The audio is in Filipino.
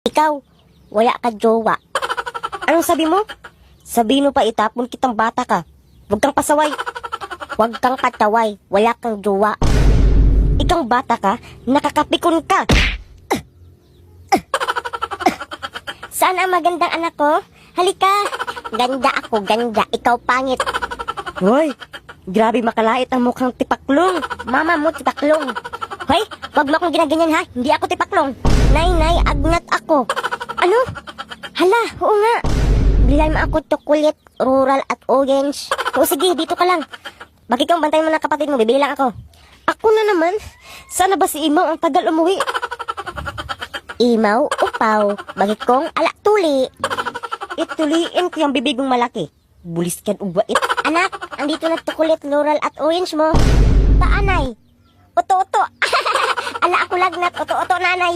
Ikaw, wala ka jowa. Anong sabi mo? Sabihin mo pa itapon kitang bata ka. Huwag kang pasaway. Huwag kang pataway. Wala kang jowa. Ikaw bata ka, nakakapikon ka. Saan ang magandang anak ko? Halika. Ganda ako, ganda. Ikaw pangit. Hoy, grabe makalait ang mukhang tipaklong. Mama mo tipaklong. Hoy, wag mo akong ginaganyan ha. Hindi ako tipaklong. Nay, agnat ako. Ano? Hala, oo nga. Bilan mo ako chocolate, rural at orange. O sige, dito ka lang. Bakit kang bantayan mo ng kapatid mo? Bibili lang ako. Ako na naman. Sana ba si Imaw ang tagal umuwi? Imaw, upaw. Bakit kong alak-tuli? Ituliin ko yung bibig mong malaki. Bulis kan ugwait. Anak, andito na chocolate, rural at orange mo. Paanay? Oto-oto. Ala ako lagnat, oto-oto nanay.